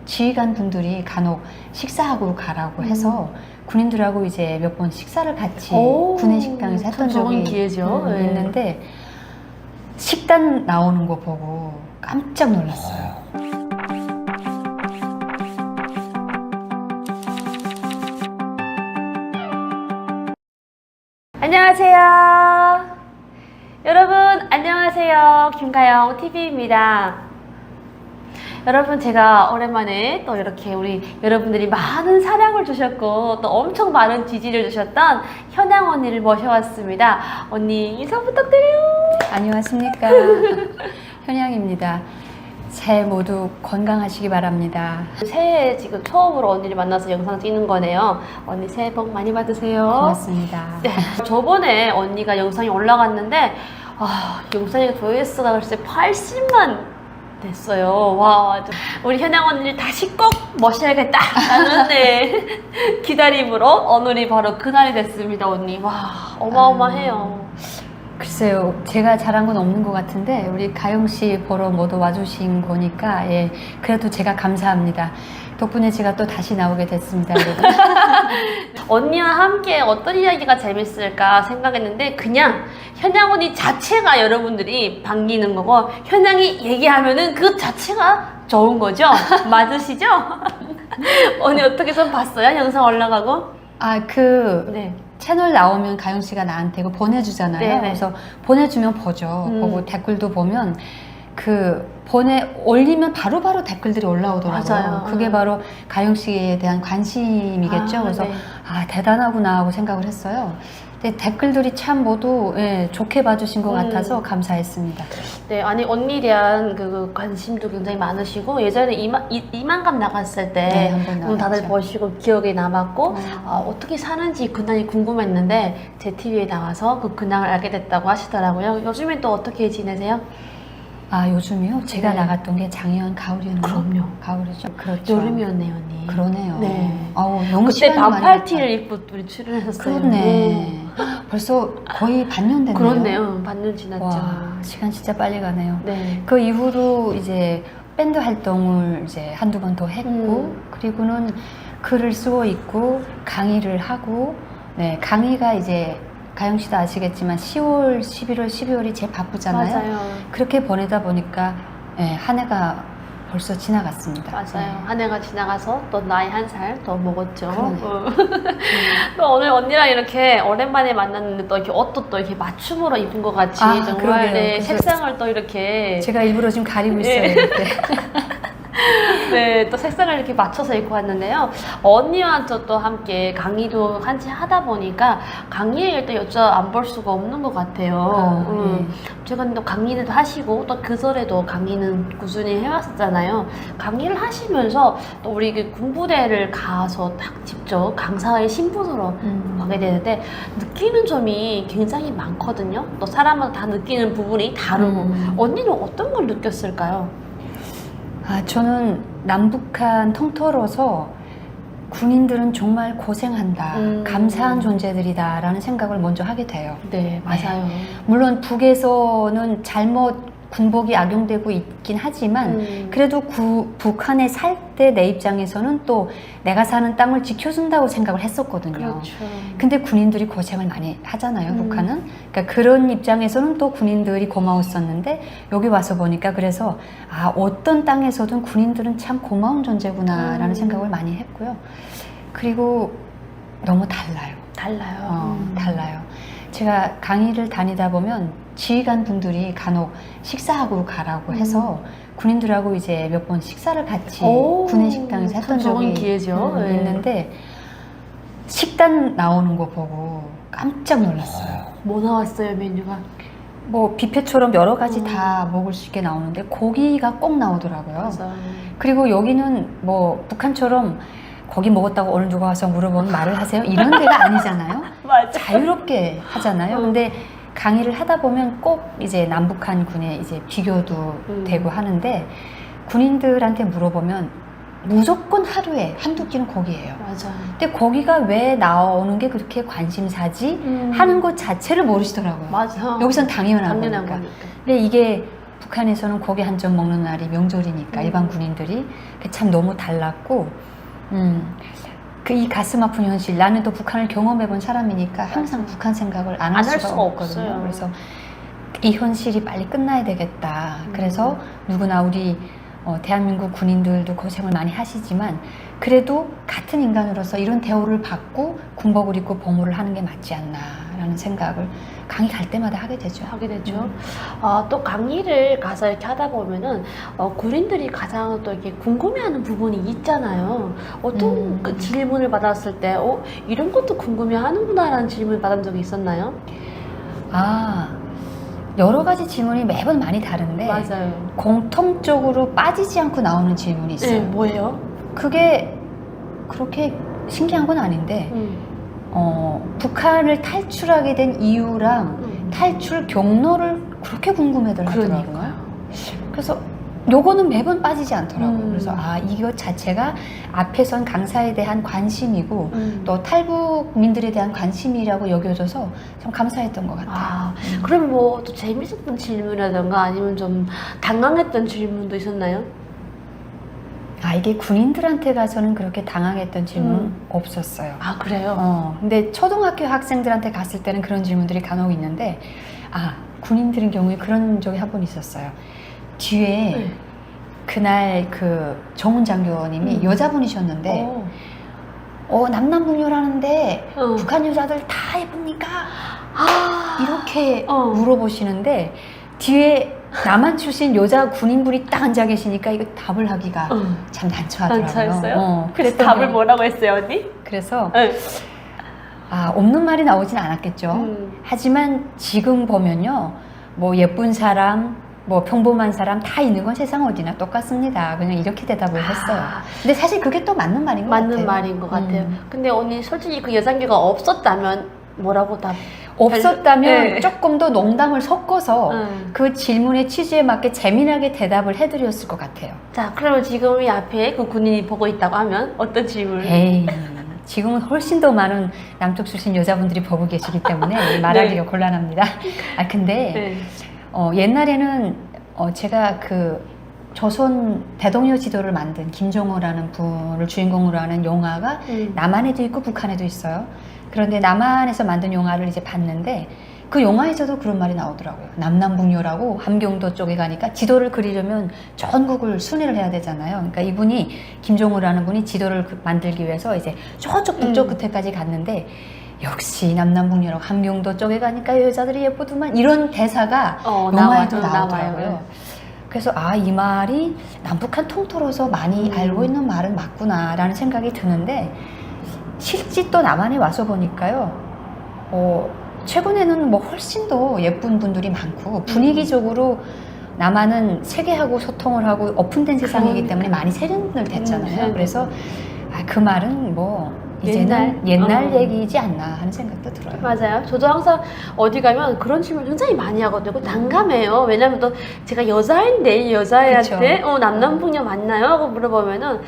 지휘관 분들이 간혹 식사하고 가라고 해서 군인들하고 이제 몇 번 식사를 같이 군내 식당에서 했던 적이 기회죠. 있는데 식단 나오는 거 보고 깜짝 놀랐어요. 안녕하세요. 여러분 안녕하세요. 김가영 TV입니다. 여러분, 제가 오랜만에 또 이렇게 우리 여러분들이 많은 사랑을 주셨고 또 엄청 많은 지지를 주셨던 현양 언니를 모셔왔습니다. 언니 인사 부탁드려요. 안녕하십니까. 현양입니다. 새해 모두 건강하시기 바랍니다. 새해 지금 처음으로 언니를 만나서 영상 찍는 거네요. 언니 새해 복 많이 받으세요. 고맙습니다. 네, 저번에 언니가 영상이 올라갔는데 영상의 조회수가 글쎄 80만 됐어요. 와, 우리 현양 언니를 다시 꼭 모셔야겠다라는 기다림으로 오늘이 바로 그날이 됐습니다. 언니, 와, 어마어마해요. 글쎄요, 제가 잘한 건 없는 것 같은데 우리 가영 씨 보러 모두 와주신 거니까 그래도 제가 감사합니다. 덕분에 제가 또 다시 나오게 됐습니다. 언니와 함께 어떤 이야기가 재밌을까 생각했는데 그냥 현양 언니 자체가 여러분들이 반기는 거고 현양이 얘기하면은 그 자체가 좋은 거죠? 맞으시죠? 언니 어떻게 좀 봤어요? 영상 올라가고? 네. 채널 나오면 가영 씨가 나한테 그거 보내주잖아요. 네네. 그래서 보내주면 보죠. 보고 댓글도 보면 올리면 바로바로 댓글들이 올라오더라고요. 맞아요. 그게 바로 가영 씨에 대한 관심이겠죠. 그래서 네. 대단하구나 하고 생각을 했어요. 근데 댓글들이 참 모두 좋게 봐주신 것 같아서 감사했습니다. 네, 아니 언니에 대한 그 관심도 굉장히 많으시고 예전에 이만감 나갔을 때 한번 다들 나갔죠. 보시고 기억에 남았고 어떻게 사는지 근황이 궁금했는데 제 TV에 나와서 그 근황을 알게 됐다고 하시더라고요. 요즘엔 또 어떻게 지내세요? 요즘이요? 제가 네. 나갔던 게 작년 가을이었나요? 그럼요. 가을이죠. 그렇죠. 여름이었네요, 언니. 그러네요. 네. 너무 그때 시간이 많이 반팔티를 입고 우리 출연했었어요. 그렇네. 벌써 거의 반년 됐네요. 그렇네요. 반년 지났죠. 와, 시간 진짜 빨리 가네요. 네. 그 이후로 이제 밴드 활동을 이제 한두 번 더 했고, 그리고는 글을 쓰고 있고, 강의를 하고, 강의가 이제 가영 씨도 아시겠지만 10월, 11월, 12월이 제일 바쁘잖아요. 맞아요. 그렇게 보내다 보니까 한 해가 벌써 지나갔습니다. 맞아요. 한 해가 지나가서 또 나이 한 살 더 먹었죠. 그러네. 또 오늘 언니랑 이렇게 오랜만에 만났는데 또 이렇게 옷도 또 이렇게 맞춤으로 입은 것 같이 정말 그러게요. 색상을 또 이렇게 제가 일부러 지금 가리고 있어요. 네. 이렇게. 네, 또 색상을 이렇게 맞춰서 입고 왔는데요. 언니와 저 또 함께 강의도 같이 하다 보니까 강의에 또 여자 안 볼 수가 없는 것 같아요. 제가 또 강의도 하시고 또 그 전에도 강의는 꾸준히 해왔었잖아요. 강의를 하시면서 또 우리 그 군부대를 가서 딱 직접 강사의 신분으로 가게 되는데 느끼는 점이 굉장히 많거든요. 또 사람마다 다 느끼는 부분이 다르고 언니는 어떤 걸 느꼈을까요? 저는 남북한 통틀어서 군인들은 정말 고생한다, 감사한 존재들이다 라는 생각을 먼저 하게 돼요. 네, 맞아요. 물론 북에서는 잘못 군복이 악용되고 있긴 하지만 그래도 북한에 살 때 내 입장에서는 또 내가 사는 땅을 지켜준다고 생각을 했었거든요. 그렇죠. 근데 군인들이 고생을 많이 하잖아요, 북한은. 그러니까 그런 입장에서는 또 군인들이 고마웠었는데 여기 와서 보니까 그래서 어떤 땅에서든 군인들은 참 고마운 존재구나라는 생각을 많이 했고요. 그리고 너무 달라요. 달라요. 제가 강의를 다니다 보면 지휘관 분들이 간혹 식사하고 가라고 해서 군인들하고 이제 몇 번 식사를 같이 군내 식당에서 했던 적이 기회죠. 있는데 식단 나오는 거 보고 깜짝 놀랐어요. 뭐 나왔어요, 메뉴가? 뭐 뷔페처럼 여러 가지 다 먹을 수 있게 나오는데 고기가 꼭 나오더라고요. 맞아요. 그리고 여기는 뭐 북한처럼 고기 먹었다고 어느 누가 와서 물어보면 말을 하세요? 이런 데가 아니잖아요. 맞아. 자유롭게 하잖아요. 근데 강의를 하다 보면 꼭 이제 남북한 군의 이제 비교도 되고 하는데 군인들한테 물어보면 무조건 하루에 한두 끼는 고기예요. 맞아. 근데 고기가 왜 나오는 게 그렇게 관심사지 하는 것 자체를 모르시더라고요. 맞아. 여기선 당연한 거니까. 근데 이게 북한에서는 고기 한 점 먹는 날이 명절이니까 일반 군인들이 참 너무 달랐고 그 이 가슴 아픈 현실 나는 또 북한을 경험해본 사람이니까 항상 북한 생각을 안 할 수가 없거든요. 없어요. 그래서 이 현실이 빨리 끝나야 되겠다. 그래서 누구나 우리 대한민국 군인들도 고생을 많이 하시지만 그래도 같은 인간으로서 이런 대우를 받고 군복을 입고 복무를 하는 게 맞지 않나라는 생각을 강의 갈 때마다 하게 되죠. 또 강의를 가서 이렇게 하다 보면은 군인들이 가장 또 이렇게 궁금해하는 부분이 있잖아요. 어떤 그 질문을 받았을 때 이런 것도 궁금해하는구나라는 질문을 받은 적이 있었나요? 여러 가지 질문이 매번 많이 다른데 맞아요. 공통적으로 빠지지 않고 나오는 질문이 있어요. 네, 뭐예요? 그게 그렇게 신기한 건 아닌데 북한을 탈출하게 된 이유랑 탈출 경로를 그렇게 궁금해들 하더라고요. 그러니까요. 그래서 요거는 매번 빠지지 않더라고요. 그래서 이거 자체가 앞에선 강사에 대한 관심이고 또 탈북민들에 대한 관심이라고 여겨져서 참 감사했던 것 같아요. 그럼 뭐 또 재밌었던 질문이라던가 아니면 좀 당황했던 질문도 있었나요? 이게 군인들한테 가서는 그렇게 당황했던 질문은 없었어요. 그래요? 근데 초등학교 학생들한테 갔을 때는 그런 질문들이 간혹 있는데 군인들인 경우에 그런 적이 한 번 있었어요. 뒤에 그날 그 정훈 장교님이 여자분이셨는데 남남북녀라는데 북한 여자들 다 예쁩니까? 이렇게 물어보시는데 뒤에 남한 출신 여자 군인분이 딱 앉아 계시니까 이거 답을 하기가 참 난처하더라고요. 난처했어요? 그래서 답을 뭐라고 했어요, 언니? 그래서 없는 말이 나오진 않았겠죠. 하지만 지금 보면요, 뭐 예쁜 사람, 뭐 평범한 사람 다 있는 건 세상 어디나 똑같습니다. 그냥 이렇게 대답을 했어요. 근데 사실 그게 또 맞는 말인 것 같아요. 맞는 말인 것 같아요. 근데 언니 솔직히 그 여장교가 없었다면 뭐라고 답? 없었다면 조금 더 농담을 섞어서 그 질문의 취지에 맞게 재미나게 대답을 해드렸을 것 같아요. 자, 그러면 지금 이 앞에 그 군인이 보고 있다고 하면 어떤 질문을? 지금은 훨씬 더 많은 남쪽 출신 여자분들이 보고 계시기 때문에 말하기가 곤란합니다. 근데 옛날에는 제가 그 조선 대동여 지도를 만든 김종호라는 분을 주인공으로 하는 영화가 남한에도 있고 북한에도 있어요. 그런데 남한에서 만든 영화를 이제 봤는데 그 영화에서도 그런 말이 나오더라고요. 남남북녀라고 함경도 쪽에 가니까 지도를 그리려면 전국을 순회를 해야 되잖아요. 그러니까 이분이 김종호라는 분이 지도를 만들기 위해서 이제 저쪽 북쪽 끝에까지 갔는데 역시 남남북녀라고 함경도 쪽에 가니까 여자들이 예쁘더만 이런 대사가 영화에도 나오더라고요. 그래서 이 말이 남북한 통틀어서 많이 알고 있는 말은 맞구나라는 생각이 드는데 실제 또 남한에 와서 보니까요. 최근에는 뭐 훨씬 더 예쁜 분들이 많고 분위기적으로 남한은 세계하고 소통을 하고 오픈된 세상이기 때문에 많이 세련을 됐잖아요. 그래서 그 말은 뭐 이제는 옛날 얘기이지 않나 하는 생각도 들어요. 맞아요. 저도 항상 어디 가면 그런 질문 굉장히 많이 하거든요. 난감해요. 왜냐면 또 제가 여자인데 여자애한테 남남북녀 맞나요? 하고 물어보면은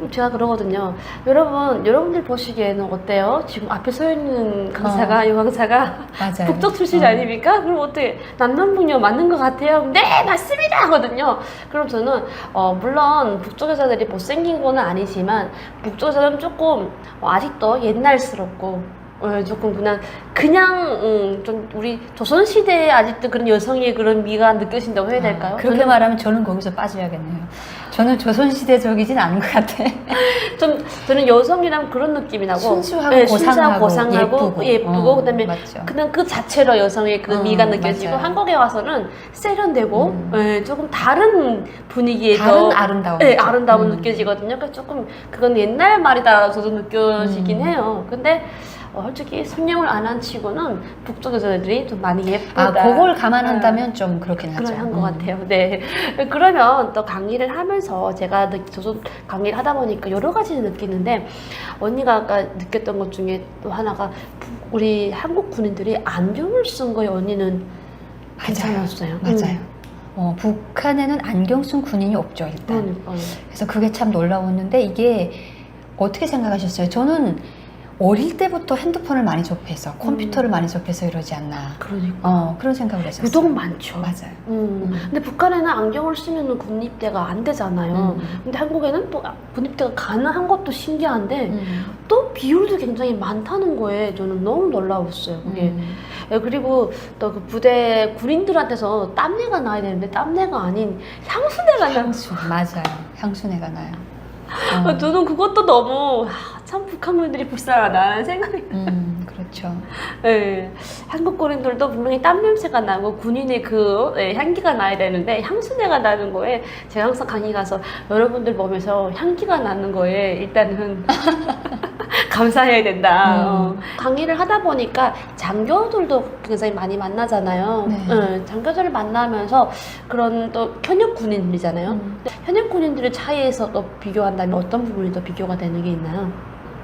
제가 그러거든요. 여러분들 보시기에는 어때요? 지금 앞에 서 있는 강사가 이 강사가 북쪽 출신 아닙니까? 그럼 어떻게 남남북녀 맞는 것 같아요? 네, 맞습니다 하거든요. 그럼 저는 물론 북쪽 여자들이 못생긴 건 아니지만 북쪽 여자들은 조금 아직도 옛날스럽고 조금 그냥 좀 우리 조선시대에 아직도 그런 여성의 그런 미가 느껴진다고 해야 될까요? 그렇게 말하면 저는 거기서 빠져야겠네요. 저는 조선시대적이진 않은 것 같아. 저는 여성이라면 그런 느낌이 나고 순수하고 고상하고 예쁘고 그다음에 맞죠. 그냥 그 자체로 여성의 그 미가 느껴지고 맞아요. 한국에 와서는 세련되고 조금 다른 분위기에 다른 아름다움 아름다움은 느껴지거든요. 그래서 조금 그건 옛날 말이다라고 저도 느껴지긴 해요. 근데 솔직히 성형을 안 한 치고는 북쪽 여자들이 좀 많이 예쁘다. 그걸 감안한다면 좀 그렇긴 하죠. 그런 것 같아요. 네. 그러면 또 강의를 하면서 제가 저도 강의를 하다 보니까 여러 가지 느끼는데 언니가 아까 느꼈던 것 중에 또 하나가 우리 한국 군인들이 안경을 쓴 거에 언니는 괜찮았어요. 맞아요. 북한에는 안경 쓴 군인이 없죠, 일단. 그래서 그게 참 놀라웠는데 이게 어떻게 생각하셨어요? 저는 어릴 때부터 핸드폰을 많이 접해서 컴퓨터를 많이 접해서 이러지 않나. 그러니까. 그런 생각을 했었어요. 유독 많죠. 맞아요. 근데 북한에는 안경을 쓰면 군입대가 안 되잖아요. 근데 한국에는 또 군입대가 가능한 것도 신기한데 또 비율도 굉장히 많다는 거에 저는 너무 놀라웠어요. 그게. 예, 그리고 또 그 부대 군인들한테서 땀내가 나야 되는데 땀내가 아닌 향수내가 나요. 향수. 맞아요. 향수내가 나요. 저는 그것도 너무 참 북한군인들이 불쌍하다는 생각이. 그렇죠. 예, 한국 군인들도 분명히 땀 냄새가 나고 군인의 그 향기가 나야 되는데 향수내가 나는 거에 제가 항상 강의 가서 여러분들 보면서 향기가 나는 거에 일단은 감사해야 된다. 강의를 하다 보니까 장교들도 굉장히 많이 만나잖아요. 네. 장교들을 만나면서 그런 또 현역 군인들이잖아요. 현역 군인들의 차이에서 또 비교한다면 어떤 부분이 더 비교가 되는 게 있나요?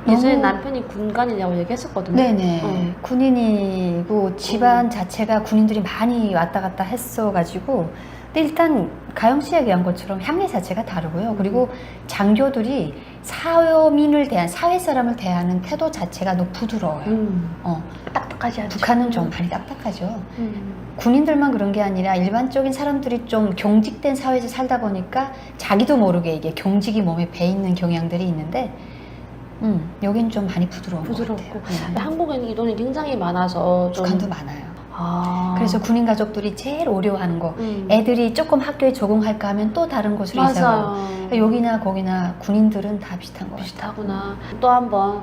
예전에 남편이 군관이라고 얘기했었거든요. 네네. 군인이고 집안 자체가 군인들이 많이 왔다 갔다 했어가지고 근데 일단 가영 씨가 얘기한 것처럼 향기 자체가 다르고요. 그리고 장교들이 사회민을 대한 사회 사람을 대하는 태도 자체가 너무 부드러워요. 딱딱하지 않죠. 북한은 좀 많이 딱딱하죠. 군인들만 그런 게 아니라 일반적인 사람들이 좀 경직된 사회에서 살다 보니까 자기도 모르게 이게 경직이 몸에 배 있는 경향들이 있는데 여긴 좀 많이 부드러운 것 부드럽고 같아요. 한국에는 인원이 굉장히 많아서 좀 북한도 많아요. 아. 그래서 군인 가족들이 제일 어려워하는 거 애들이 조금 학교에 적응할까 하면 또 다른 곳으로 이사 가고 맞아요. 여기나 거기나 군인들은 다 비슷한 것 같아요. 비슷하구나. 또 한번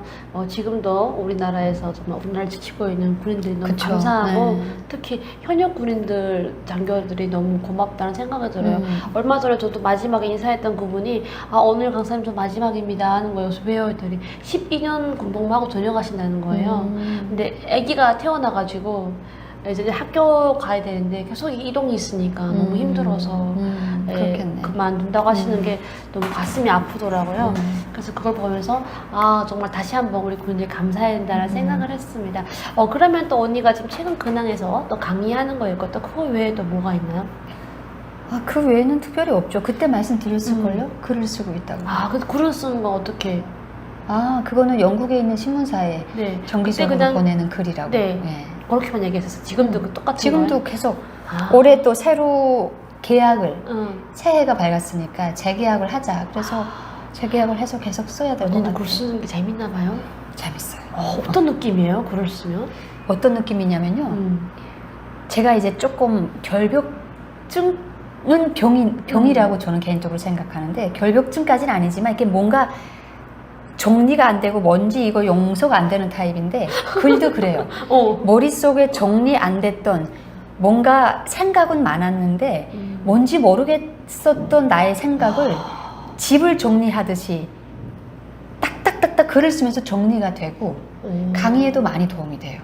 지금도 우리나라에서 정말 우리나라를 지키고 있는 군인들이 너무 그쵸. 감사하고 네. 특히 현역 군인들 장교들이 너무 고맙다는 생각이 들어요. 얼마 전에 저도 마지막에 인사했던 그분이 오늘 강사님 저 마지막입니다 하는 거예요. 배우들이 12년 군복무하고 전역하신다는 거예요. 근데 아기가 태어나가지고 이제 학교 가야 되는데 계속 이동이 있으니까 너무 힘들어서 그렇겠네. 그만둔다고 하시는 게 너무 가슴이 아프더라고요. 그래서 그걸 보면서 정말 다시 한번 우리 군인들 감사해야 된다는 생각을 했습니다. 그러면 또 언니가 지금 최근 근황에서 또 강의하는 거 있고 또 그거 외에 또 뭐가 있나요? 그 외에는 특별히 없죠. 그때 말씀드렸을걸요? 글을 쓰고 있다고. 그 글을 쓰는 거 어떻게? 그거는 영국에 있는 신문사에 네. 정기적으로 그때 그냥- 보내는 글이라고. 네. 그렇게만 얘기했었어요. 지금도 그 똑같은 지금도 거예요? 계속 아. 올해 또 새로 계약을 응. 새해가 밝았으니까 재계약을 하자. 그래서 재계약을 해서 계속 써야 될 것 언니는 같아요. 글 쓰는 게 재밌나 봐요? 재밌어요. 어떤 느낌이에요? 글을 쓰면? 어떤 느낌이냐면요. 제가 이제 조금 결벽증은 병이라고 저는 개인적으로 생각하는데 결벽증까지는 아니지만 이게 뭔가 정리가 안 되고 뭔지 이거 용서가 안 되는 타입인데 글도 그래요. 머릿속에 정리 안 됐던 뭔가 생각은 많았는데 뭔지 모르겠었던 나의 생각을 집을 정리하듯이 딱딱딱딱 글을 쓰면서 정리가 되고 강의에도 많이 도움이 돼요.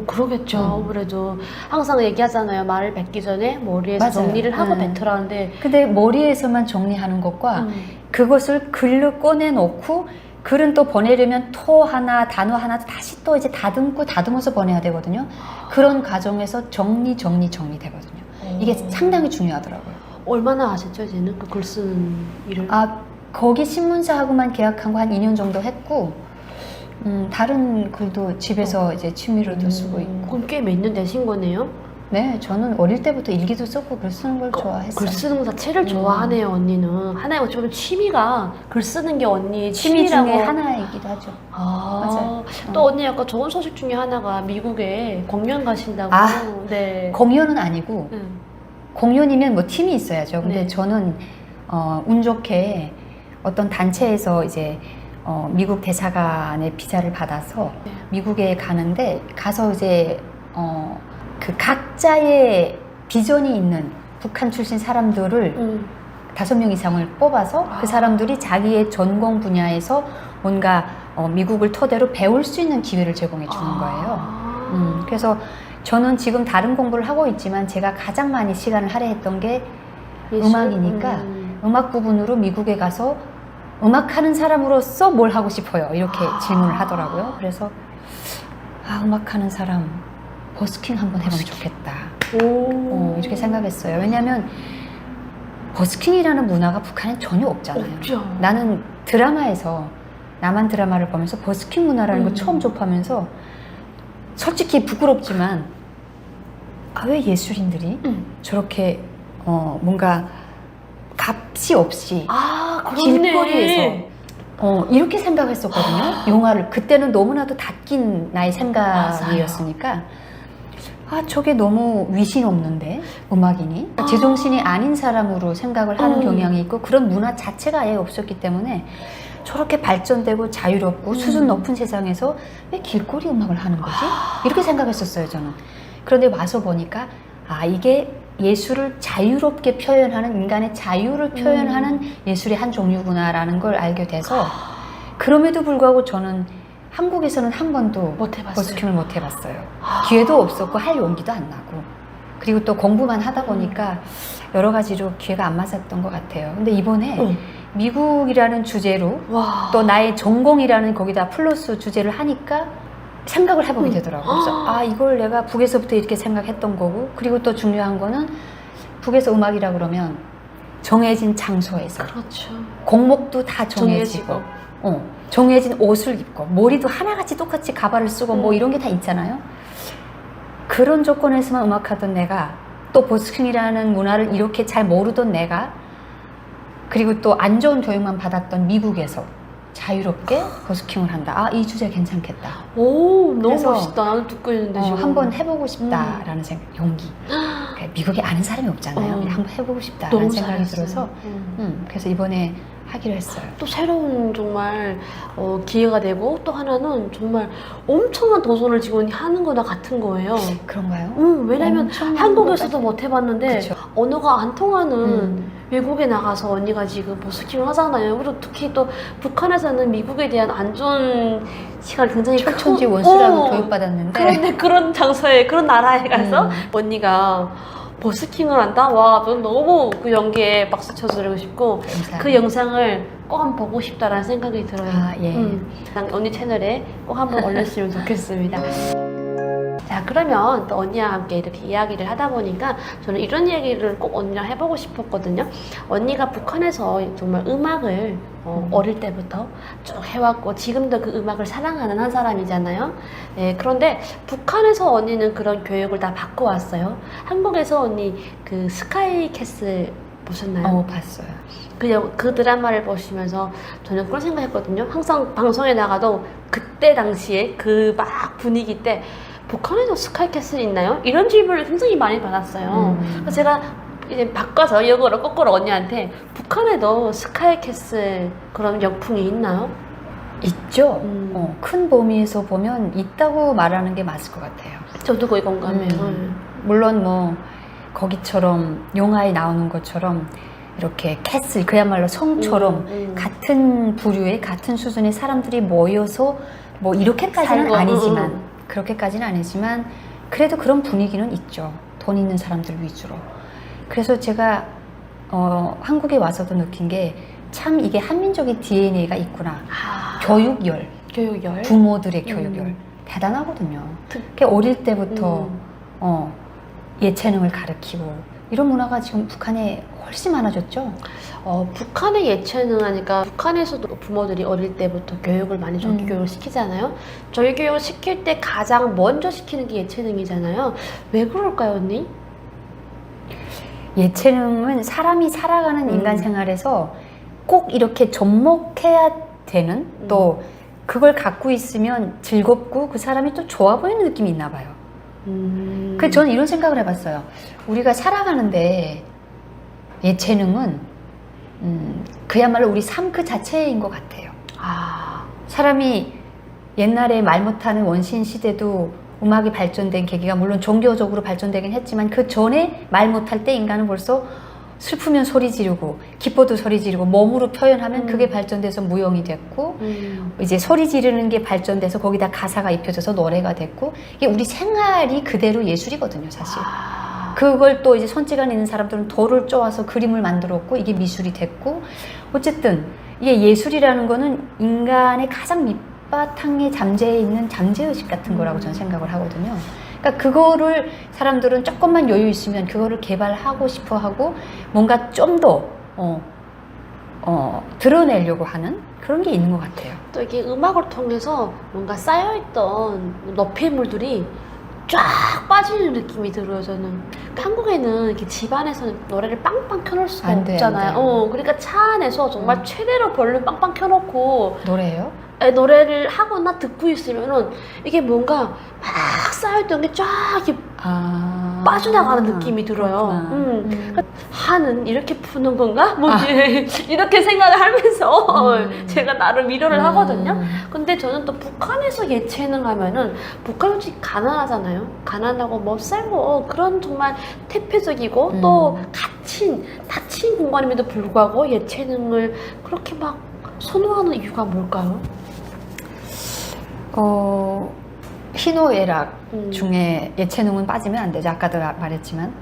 그러겠죠. 아무래도 항상 얘기하잖아요. 말을 뱉기 전에 머리에서 맞아요. 정리를 하고 뱉으라는데 근데 머리에서만 정리하는 것과 그것을 글로 꺼내놓고 글은 또 보내려면 토 하나, 단어 하나 다시 또 이제 다듬어서 보내야 되거든요. 그런 과정에서 정리 되거든요. 이게 상당히 중요하더라고요. 얼마나 하셨죠, 이제는? 그 글 쓰는 일을? 거기 신문사하고만 계약한 거 한 2년 정도 했고, 다른 글도 집에서 이제 취미로도 쓰고 있고. 그럼 꽤 몇 년 되신 거네요? 네, 저는 어릴 때부터 일기도 쓰고 글 쓰는 걸 좋아했어요. 글 쓰는 거 자체를 좋아하네요, 언니는. 하나의 어찌 보면 취미가 글 쓰는 게 언니의 취미 취미라고. 중에 하나이기도 하죠. 맞아요. 또 언니 아까 좋은 소식 중에 하나가 미국에 공연 가신다고. 네. 공연은 아니고, 공연이면 뭐 팀이 있어야죠. 근데 네. 저는 운 좋게 어떤 단체에서 이제 미국 대사관의 비자를 받아서 네. 미국에 가는데 가서 이제 그 각자의 비전이 있는 북한 출신 사람들을 5명 이상을 뽑아서 그 사람들이 자기의 전공 분야에서 뭔가 미국을 토대로 배울 수 있는 기회를 제공해 주는 거예요. 그래서 저는 지금 다른 공부를 하고 있지만 제가 가장 많이 시간을 할애했던 게 음악이니까 음악 부분으로 미국에 가서 음악하는 사람으로서 뭘 하고 싶어요? 이렇게 질문을 하더라고요. 그래서 음악하는 사람 버스킹 한번 해보면 좋겠다. 이렇게 생각했어요. 왜냐하면 버스킹이라는 문화가 북한에 전혀 없잖아요. 없죠. 나는 드라마에서 남한 드라마를 보면서 버스킹 문화라는 걸 처음 접하면서 솔직히 부끄럽지만 왜 예술인들이 저렇게 뭔가 값이 없이 길거리에서 이렇게 생각했었거든요. 영화를 그때는 너무나도 닫힌 나의 생각이었으니까 저게 너무 위신 없는데 음악인이 제정신이 아닌 사람으로 생각을 하는 경향이 있고 그런 문화 자체가 아예 없었기 때문에 저렇게 발전되고 자유롭고 수준 높은 세상에서 왜 길거리 음악을 하는 거지? 이렇게 생각했었어요, 저는. 그런데 와서 보니까 이게 예술을 자유롭게 표현하는, 인간의 자유를 표현하는 예술의 한 종류구나라는 걸 알게 돼서 그럼에도 불구하고 저는 한국에서는 한 번도 못 해봤어요. 버스킹을 못 해봤어요. 기회도 없었고 할 용기도 안 나고, 그리고 또 공부만 하다 보니까 여러 가지로 기회가 안 맞았던 것 같아요. 근데 이번에 미국이라는 주제로 또 나의 전공이라는 거기다 플러스 주제를 하니까 생각을 해보게 되더라고요. 그래서 이걸 내가 북에서부터 이렇게 생각했던 거고, 그리고 또 중요한 거는 북에서 음악이라 그러면 정해진 장소에서 그렇죠. 곡목도 다 정해지고 정해진 옷을 입고 머리도 하나같이 똑같이 가발을 쓰고 뭐 이런 게 다 있잖아요. 그런 조건에서만 음악하던 내가, 또 버스킹이라는 문화를 이렇게 잘 모르던 내가, 그리고 또 안 좋은 교육만 받았던 미국에서 자유롭게 버스킹을 한다. 이 주제 괜찮겠다. 너무 그래서 멋있다. 나는 듣고 있는데 지금. 한번 해보고 싶다라는 생각, 용기. 미국에 아는 사람이 없잖아요. 한번 해보고 싶다라는 너무 생각이 잘했어요. 들어서 그래서 이번에 하기로 했어요. 또 새로운 정말 기회가 되고, 또 하나는 정말 엄청난 도전을 지금 하는 거나 같은 거예요. 그런가요? 왜냐면 한국에서도 못 해봤는데 그쵸. 언어가 안 통하는 외국에 나가서 언니가 지금 버스킹을 하잖아요. 그리고 특히 또 북한에서는 미국에 대한 안 좋은 시간이 굉장히 철천지 원수라고 교육받았는데, 그런데 그런 장소에, 그런 나라에 가서 언니가 버스킹을 한다? 와, 전 너무 그 연기에 박수 쳐주고 싶고, 감사합니다. 그 영상을 꼭 한번 보고 싶다라는 생각이 들어요. 예. 언니 채널에 꼭 한번 올렸으면 좋겠습니다. 자, 그러면 또 언니와 함께 이렇게 이야기를 하다 보니까 저는 이런 얘기를 꼭 언니랑 해보고 싶었거든요. 언니가 북한에서 정말 음악을 어릴 때부터 쭉 해왔고 지금도 그 음악을 사랑하는 한 사람이잖아요. 네, 그런데 북한에서 언니는 그런 교육을 다 받고 왔어요. 한국에서 언니 그 스카이 캐슬 보셨나요? 봤어요. 그 드라마를 보시면서 저는 그런 생각했거든요. 항상 방송에 나가도 그때 당시에 그 막 분위기 때 북한에도 스카이캐슬이 있나요? 이런 질문을 굉장히 많이 받았어요. 그래서 제가 이제 바꿔서 역으로 거꾸로 언니한테 북한에도 스카이캐슬 그런 역풍이 있나요? 있죠. 큰 범위에서 보면 있다고 말하는 게 맞을 것 같아요. 저도 거의 공감해요. 물론 뭐 거기처럼 영화에 나오는 것처럼 이렇게 캐슬, 그야말로 성처럼 같은 부류의 같은 수준의 사람들이 모여서 뭐 이렇게까지는 살고, 아니지만 그렇게까지는 아니지만 그래도 그런 분위기는 있죠. 돈 있는 사람들 위주로. 그래서 제가 한국에 와서도 느낀 게 참 이게 한민족의 DNA가 있구나. 교육열, 부모들의 교육열 대단하거든요. 특히 어릴 때부터 예체능을 가르치고 이런 문화가 지금 북한에 훨씬 많아졌죠. 북한의 예체능 하니까 북한에서도 부모들이 어릴 때부터 교육을 많이 정기 교육을 시키잖아요. 저희 교육을 시킬 때 가장 먼저 시키는 게 예체능이잖아요. 왜 그럴까요, 언니? 예체능은 사람이 살아가는 인간 생활에서 꼭 이렇게 접목해야 되는, 또 그걸 갖고 있으면 즐겁고 그 사람이 또 좋아 보이는 느낌이 있나 봐요. 그래서 저는 이런 생각을 해봤어요. 우리가 살아가는데 예체능은 그야말로 우리 삶 그 자체인 것 같아요. 사람이 옛날에 말 못하는 원시인 시대도 음악이 발전된 계기가 물론 종교적으로 발전되긴 했지만 그 전에 말 못할 때 인간은 벌써 슬프면 소리 지르고 기뻐도 소리 지르고 몸으로 표현하면 그게 발전돼서 무용이 됐고 이제 소리 지르는 게 발전돼서 거기다 가사가 입혀져서 노래가 됐고 이게 우리 생활이 그대로 예술이거든요, 사실. 그걸 또 이제 손재간 있는 사람들은 돌을 쪼아서 그림을 만들었고 이게 미술이 됐고 어쨌든 이게 예술이라는 거는 인간의 가장 밑바탕에 잠재해 있는 잠재의식 같은 거라고 저는 생각을 하거든요. 그러니까 그거를 사람들은 조금만 여유 있으면 그거를 개발하고 싶어 하고 뭔가 좀 더 드러내려고 하는 그런 게 있는 것 같아요. 또 이게 음악을 통해서 뭔가 쌓여있던 너피물들이 쫙 빠지는 느낌이 들어요, 저는. 한국에는 이렇게 집안에서는 노래를 빵빵 켜놓을 수가 안 돼, 없잖아요. 안 돼요. 그러니까 차 안에서 정말 최대로 볼륨 빵빵 켜놓고 노래요? 노래를 하거나 듣고 있으면은 이게 뭔가 막 쌓였던 게 쫙 이렇게 아, 빠져나가는 느낌이 들어요. 그러니까 한은 이렇게 푸는 건가? 뭐 이렇게 생각을 하면서 제가 나름 위로를 하거든요. 근데 저는 또 북한에서 예체능 하면은 북한 솔직히 가난하잖아요. 가난하고 멋살고 그런 정말 태폐적이고 또 닫힌 공간임에도 불구하고 예체능을 그렇게 막 선호하는 이유가 뭘까요? 희노애락 중에 예체능은 빠지면 안 되죠. 아까도 말했지만.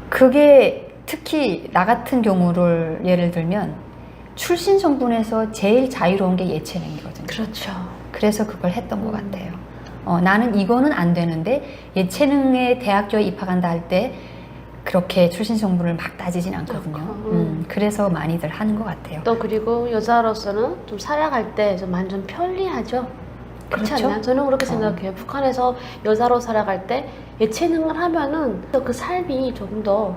그게 특히 나 같은 경우를 예를 들면 출신 성분에서 제일 자유로운 게 예체능이거든요. 그렇죠. 그래서 그걸 했던 것 같아요. 나는 이거는 안 되는데 예체능에 대학교에 입학한다 할 때 그렇게 출신 성분을 막 따지진 않거든요. 그래서 많이들 하는 것 같아요. 또 그리고 여자로서는 좀 살아갈 때 좀 완전 편리하죠. 그렇지 그렇죠? 않나요? 저는 그렇게 생각해요. 북한에서 여자로 살아갈 때 예체능을 하면은 또 그 삶이 조금 더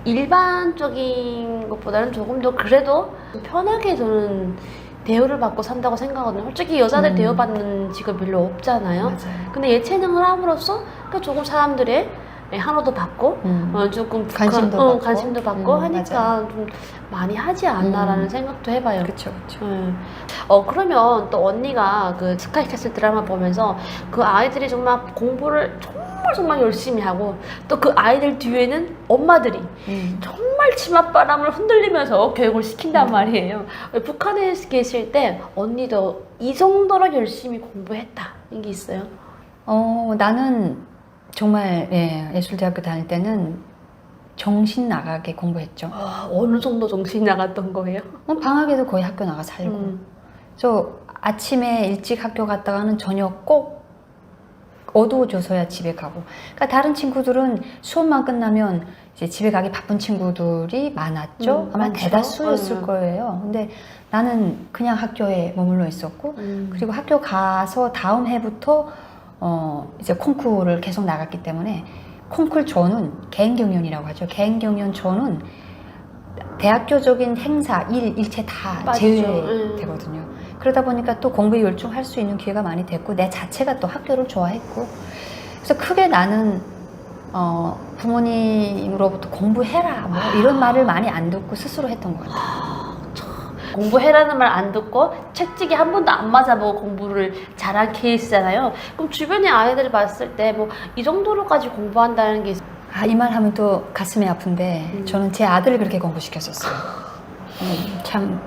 일반적인 것보다는 조금 더 그래도 편하게 저는 대우를 받고 산다고 생각하거든요. 솔직히 여자들 대우받는 직업 별로 없잖아요. 맞아요. 근데 예체능을 함으로써 그 조금 사람들의 환호도 받고 조금 관심도 받고 하니까 맞아요. 좀 많이 하지 않나라는 생각도 해봐요. 그렇죠, 그렇죠. 그러면 또 언니가 그 스카이캐슬 드라마 보면서 그 아이들이 정말 공부를 정말 열심히 하고 또 그 아이들 뒤에는 엄마들이 정말 치맛바람을 흔들리면서 교육을 시킨단 말이에요. 북한에 계실 때 언니도 이 정도로 열심히 공부했다 이게 있어요? 나는 정말 예술대학교 다닐 때는 정신 나가게 공부했죠. 어느 정도 정신이 나갔던 거예요? 방학에도 거의 학교 나가 살고. 저 아침에 일찍 학교 갔다가는 저녁 꼭 어두워져서야 집에 가고. 그러니까 다른 친구들은 수업만 끝나면 이제 집에 가기 바쁜 친구들이 많았죠. 아마 많죠. 대다수였을 거예요. 근데 나는 그냥 학교에 머물러 있었고, 그리고 학교 가서 다음 해부터 이제 콩쿠르를 계속 나갔기 때문에 콩쿠르 전은 개인경연이라고 하죠. 개인경연 전은 대학교적인 행사, 일체 다 제외되거든요. 그러다 보니까 또 공부에 열중할 수 있는 기회가 많이 됐고 내 자체가 또 학교를 좋아했고 그래서 크게 나는 부모님으로부터 공부해라 뭐 이런 말을 많이 안 듣고 스스로 했던 것 같아요. 공부해라는 말 안 듣고 채찍이 한 번도 안 맞아보고 공부를 잘한 케이스잖아요. 그럼 주변의 아이들을 봤을 때 뭐 이 정도로까지 공부한다는 게 이 말 하면 또 가슴이 아픈데 저는 제 아들을 그렇게 공부시켰었어요. 참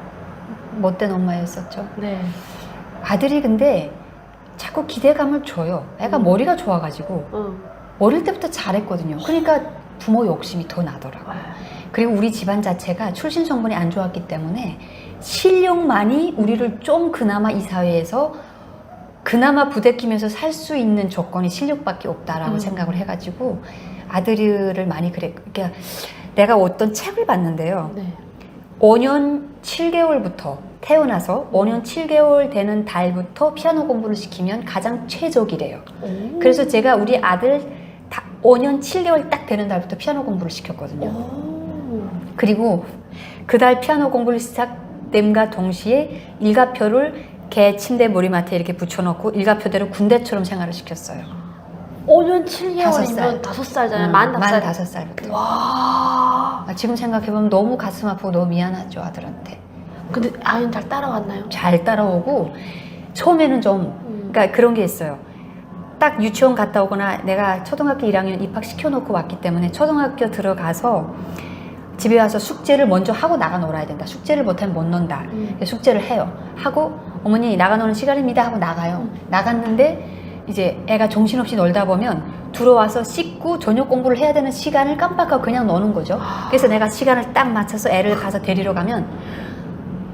못된 엄마였었죠. 네. 아들이 근데 자꾸 기대감을 줘요. 애가 머리가 좋아가지고 어릴 때부터 잘했거든요. 그러니까 부모 욕심이 더 나더라고요. 그리고 우리 집안 자체가 출신 성분이 안 좋았기 때문에 실력만이 우리를 좀 그나마 이 사회에서 그나마 부대끼면서 살 수 있는 조건이 실력밖에 없다라고 생각을 해가지고 아들을 많이 그러니까 내가 어떤 책을 봤는데요. 네. 5년 7개월부터 태어나서 5년 7개월 되는 달부터 피아노 공부를 시키면 가장 최적이래요. 그래서 제가 우리 아들 5년 7개월 딱 되는 달부터 피아노 공부를 시켰거든요. 그리고 그 달 피아노 공부를 시작됨과 동시에 일가표를 걔 침대 머리맡에 이렇게 붙여놓고 일가표대로 군대처럼 생활을 시켰어요. 5년 7개월이면 5살잖아요. 만 5살부터. 와. 지금 생각해보면 너무 가슴 아프고 너무 미안하죠, 아들한테. 근데 아이는 잘 따라왔나요? 잘 따라오고 처음에는 좀 그러니까 그런 게 있어요. 딱 유치원 갔다 오거나 내가 초등학교 1학년 입학시켜놓고 왔기 때문에 초등학교 들어가서 집에 와서 숙제를 먼저 하고 나가 놀아야 된다. 숙제를 못하면 못 논다. 숙제를 해요. 하고 어머니 나가 노는 시간입니다 하고 나가요. 나갔는데 이제 애가 정신없이 놀다 보면 들어와서 씻고 저녁 공부를 해야 되는 시간을 깜빡하고 그냥 노는 거죠. 그래서 내가 시간을 딱 맞춰서 애를 가서 데리러 가면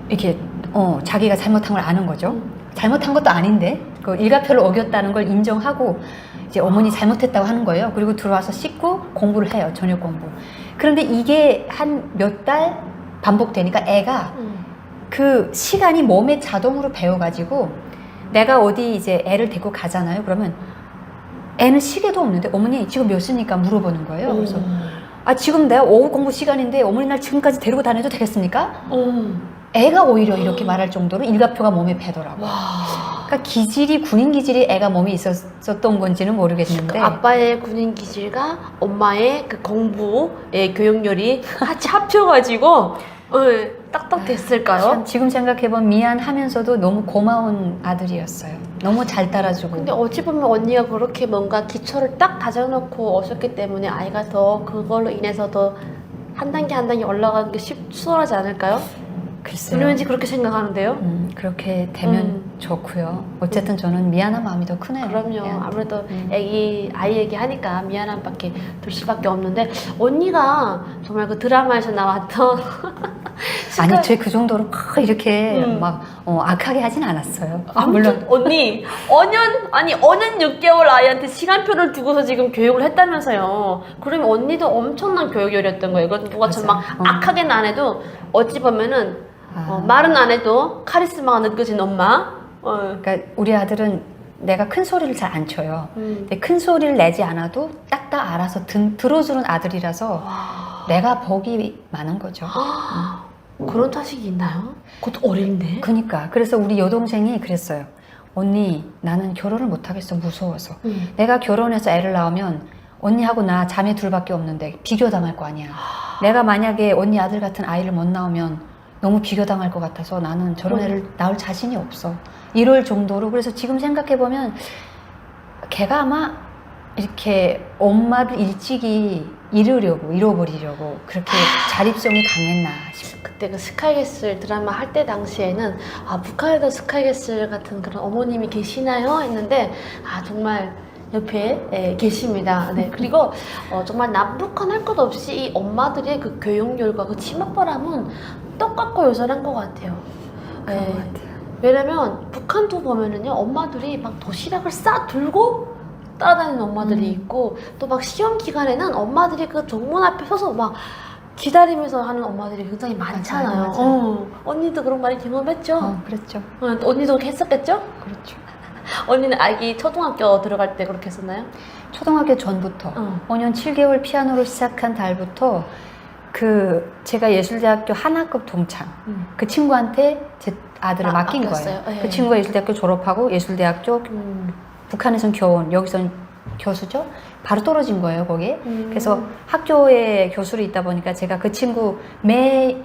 이렇게 자기가 잘못한 걸 아는 거죠. 잘못한 것도 아닌데 그 일가표를 어겼다는 걸 인정하고 이제 어머니 잘못했다고 하는 거예요. 그리고 들어와서 씻고 공부를 해요. 저녁 공부. 그런데 이게 한 몇 달 반복되니까 애가 그 시간이 몸에 자동으로 배워가지고 내가 어디 이제 애를 데리고 가잖아요. 그러면 애는 시계도 없는데 어머니 지금 몇 시입니까? 물어보는 거예요. 그래서 아 지금 내가 오후 공부 시간인데 어머니 날 지금까지 데리고 다녀도 되겠습니까? 애가 오히려 이렇게 말할 정도로 일가표가 몸에 배더라고요. 그러니까 기질이 군인 기질이 애가 몸에 있었던 건지는 모르겠는데 아빠의 군인 기질과 엄마의 그 공부의 교육열이 같이 합쳐가지고 딱딱 됐을까요? 참 지금 생각해보면 미안하면서도 너무 고마운 아들이었어요. 너무 잘 따라주고. 근데 어찌 보면 언니가 그렇게 뭔가 기초를 딱 다져놓고 오셨기 때문에 아이가 더 그걸로 인해서 더 한 단계 한 단계 올라가는 게 수월하지 않을까요? 글쎄요. 왠지 그렇게 생각하는데요. 그렇게 되면 좋고요. 어쨌든 저는 미안한 마음이 더 크네요. 그럼요. 그냥. 아무래도 아이에게 하니까 미안함밖에 들 수밖에 없는데 언니가 정말 그 드라마에서 나왔던 아니, 저 그 정도로 막 이렇게 막 악하게 하진 않았어요. 물론 언니 5년 6개월 아이한테 시간표를 두고서 지금 교육을 했다면서요. 그러면 언니도 엄청난 교육열이었던 거예요. 이건 누가 참 막 악하게는 안 해도 어찌 보면은 말은 안 해도 카리스마가 느껴진 엄마. 그러니까 우리 아들은 내가 큰 소리를 잘 안 쳐요. 근데 큰 소리를 내지 않아도 딱딱 알아서 들어주는 아들이라서 내가 복이 많은 거죠. 그런 자식이 있나요? 그것도 어린데. 그러니까 그래서 우리 여동생이 그랬어요. 언니 나는 결혼을 못하겠어 무서워서. 내가 결혼해서 애를 낳으면 언니하고 나 자매 둘밖에 없는데 비교당할 거 아니야. 내가 만약에 언니 아들 같은 아이를 못 낳으면 너무 비교당할 것 같아서 나는 저런 애를 낳을 자신이 없어. 이럴 정도로. 그래서 지금 생각해보면 걔가 아마 이렇게 엄마를 일찍이 잃어버리려고 그렇게 자립성이 강했나 싶어요. 그때 그 스카이캐슬 드라마 할 때 당시에는 북한에도 스카이캐슬 같은 그런 어머님이 계시나요? 했는데 정말 옆에 계십니다. 네. 그리고 정말 남북한 할 것 없이 이 엄마들의 그 교육열과 그 치맛바람은 똑같고 여전한 것 같아요. 그런 것 같아요. 왜냐면 북한도 보면은요 엄마들이 막 도시락을 싸 들고 따라다니는 엄마들이 있고 또 막 시험 기간에는 엄마들이 그 정문 앞에 서서 막 기다리면서 하는 엄마들이 굉장히 많잖아요. 맞아요. 언니도 그런 많이 경험했죠? 그랬죠. 언니도 그렇게 했었겠죠? 그렇죠. 언니는 아기 초등학교 들어갈 때 그렇게 했었나요? 초등학교 전부터 5년 7개월 피아노를 시작한 달부터 제가 예술대학교 하나급 동창 그 친구한테 제 아들을 맡긴 맡겼어요? 거예요. 네. 그 친구가 예술대학교 졸업하고 예술대학교 북한에선 교원, 여기선 교수죠. 바로 떨어진 거예요, 거기에. 그래서 학교에 교수로 있다 보니까 제가 그 친구 매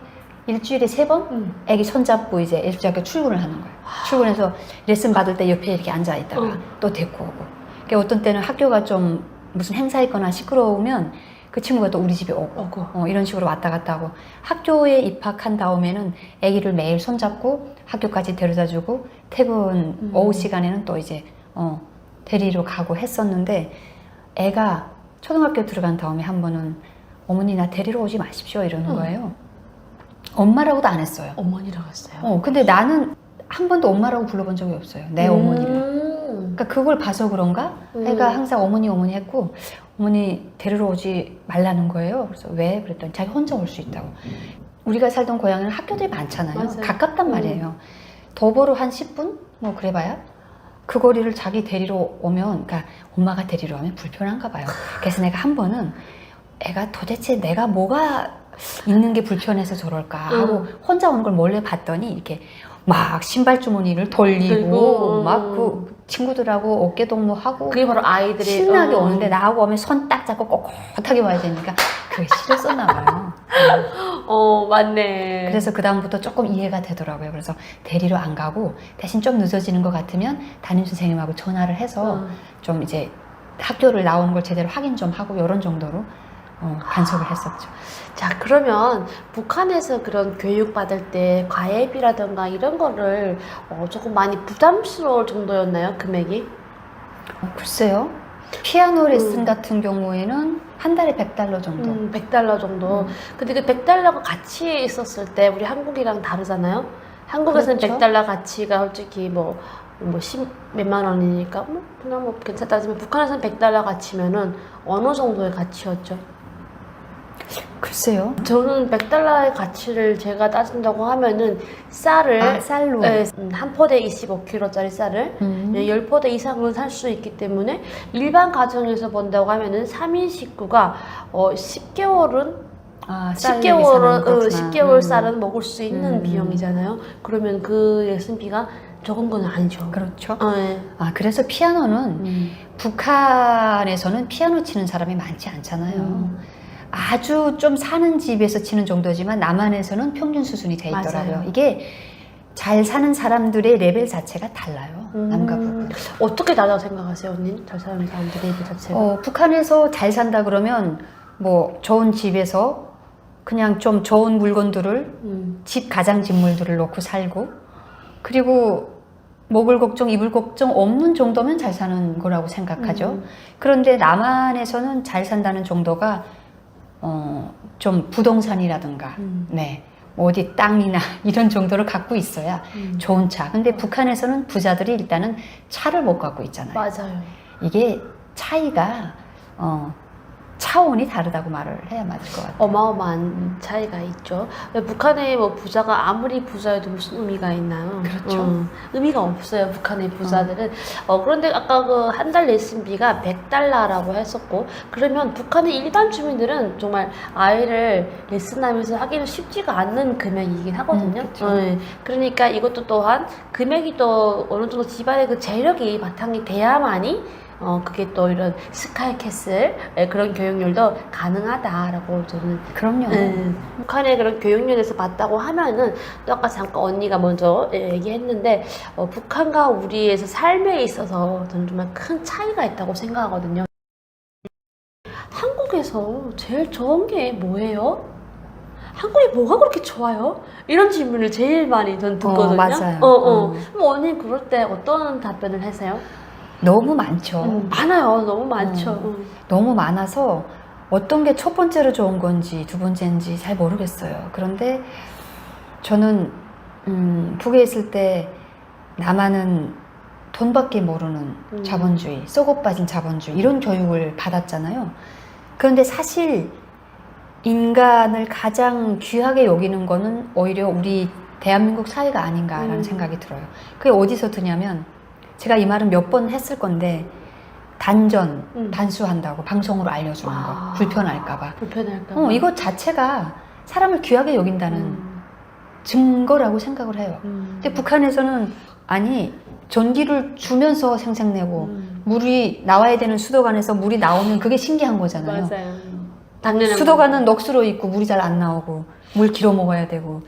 일주일에 3번 애기 손잡고 이제 예술대학교 출근을 하는 거예요. 출근해서 레슨 받을 때 옆에 이렇게 앉아 있다가 또 데리고 오고. 그러니까 어떤 때는 학교가 좀 무슨 행사 있거나 시끄러우면 그 친구가 또 우리 집에 오고 이런 식으로 왔다 갔다 하고 학교에 입학한 다음에는 아기를 매일 손잡고 학교까지 데려다주고 퇴근 오후 시간에는 또 이제 데리러 가고 했었는데 애가 초등학교 들어간 다음에 한 번은 어머니 나 데리러 오지 마십시오 이러는 거예요. 엄마라고도 안 했어요. 어머니라고 했어요. 근데 나는 한 번도 엄마라고 불러본 적이 없어요. 내 어머니를. 그러니까 그걸 봐서 그런가? 애가 항상 어머니 했고 어머니 데리러 오지 말라는 거예요. 그래서 왜? 그랬더니 자기 혼자 올 수 있다고. 우리가 살던 고향에는 학교들이 많잖아요. 맞아요. 가깝단 말이에요. 도보로 한 10분? 뭐 그래봐야? 그 거리를 자기 데리러 오면 그러니까 엄마가 데리러 오면 불편한가 봐요. 그래서 내가 한 번은 애가 도대체 내가 뭐가 있는 게 불편해서 저럴까 하고 혼자 오는 걸 몰래 봤더니 이렇게 막 신발 주머니를 돌리고 막 그 친구들하고 어깨 동무하고 그게 바로 아이들이 신나게 오는데 나하고 오면 손 딱 잡고 꼿꼿하게 와야 되니까 그게 싫었었나 봐요. 맞네. 그래서 그 다음부터 조금 이해가 되더라고요. 그래서 데리러 안 가고 대신 좀 늦어지는 것 같으면 담임 선생님하고 전화를 해서 좀 이제 학교를 나오는 걸 제대로 확인 좀 하고 이런 정도로 간섭을 했었죠. 자, 그러면 북한에서 그런 교육 받을 때 과외비라던가 이런 거를 조금 많이 부담스러울 정도였나요? 금액이? 글쎄요. 피아노 레슨 같은 경우에는 한 달에 $100 정도. $100 정도. 근데 그 $100가 같이 있었을 때 우리 한국이랑 다르잖아요. 한국에서는 그렇죠. $100 가치가 솔직히 뭐 10몇만 원이니까 그냥 뭐 괜찮다 하지만 북한에서는 $100 가치면은 어느 정도의 가치였죠? 글쎄요. 저는 100달러의 가치를 제가 따진다고 하면은 쌀을 쌀로. 네, 한 포대 25kg짜리 쌀을 음. 10포대 이상은 살 수 있기 때문에 일반 가정에서 본다고 하면은 3인 식구가 10개월은 쌀 10개월은 그렇구나. 10개월 쌀은 먹을 수 있는 음. 비용이잖아요. 그러면 그 레슨비가 적은 건 아니죠. 그렇죠. 네. 그래서 피아노는 북한에서는 피아노 치는 사람이 많지 않잖아요. 아주 좀 사는 집에서 치는 정도지만 남한에서는 평균 수준이 돼 있더라고요. 맞아요. 이게 잘 사는 사람들의 레벨 자체가 달라요. 남과 북은. 어떻게 다르다고 생각하세요, 언니? 잘 사는 사람들의 레벨 자체가? 북한에서 잘 산다 그러면 뭐 좋은 집에서 그냥 좀 좋은 물건들을 집 가장짐물들을 놓고 살고, 그리고 먹을 걱정, 입을 걱정 없는 정도면 잘 사는 거라고 생각하죠. 그런데 남한에서는 잘 산다는 정도가 좀 부동산이라든가 네, 어디 땅이나 이런 정도를 갖고 있어야 좋은 차. 근데 북한에서는 부자들이 일단은 차를 못 갖고 있잖아요. 맞아요. 이게 차이가 차원이 다르다고 말을 해야 맞을 것 같아요. 어마어마한 차이가 있죠. 북한의 뭐 부자가 아무리 부자여도 무슨 의미가 있나요? 그렇죠. 의미가 없어요, 북한의 부자들은. 그런데 아까 그 한 달 레슨비가 100달러라고 했었고, 그러면 북한의 일반 주민들은 정말 아이를 레슨하면서 하기는 쉽지가 않는 금액이긴 하거든요. 그렇죠. 그러니까 이것도 또한 금액이 또 어느 정도 집안의 그 재력이 바탕이 돼야만이 그게 또 이런 스카이 캐슬 그런 교육열도 가능하다라고 저는. 그럼요. 북한의 그런 교육열에서 봤다고 하면은 또 아까 잠깐 언니가 먼저 얘기했는데 북한과 우리에서 삶에 있어서 저는 정말 큰 차이가 있다고 생각하거든요. 한국에서 제일 좋은 게 뭐예요? 한국이 뭐가 그렇게 좋아요? 이런 질문을 제일 많이 전 듣거든요. 맞아요. 그럼 언니 그럴 때 어떤 답변을 하세요? 너무 많죠. 많아요. 너무 많죠. 너무 많아서 어떤 게 첫 번째로 좋은 건지 두 번째인지 잘 모르겠어요. 그런데 저는 북에 있을 때 남한은 돈밖에 모르는 자본주의, 썩어 빠진 자본주의 이런 교육을 받았잖아요. 그런데 사실 인간을 가장 귀하게 여기는 거는 오히려 우리 대한민국 사회가 아닌가라는 생각이 들어요. 그게 어디서 드냐면, 제가 이 말은 몇 번 했을 건데, 단수한다고 방송으로 알려주는 거, 불편할까봐. 불편할까봐. 이것 자체가 사람을 귀하게 여긴다는 증거라고 생각을 해요. 근데 북한에서는 아니, 전기를 주면서 생색내고 물이 나와야 되는 수도관에서 물이 나오면 그게 신기한 거잖아요. 맞아요. 당연한 수도관은 넋으로 있고 물이 잘 안 나오고 물 길어 먹어야 되고,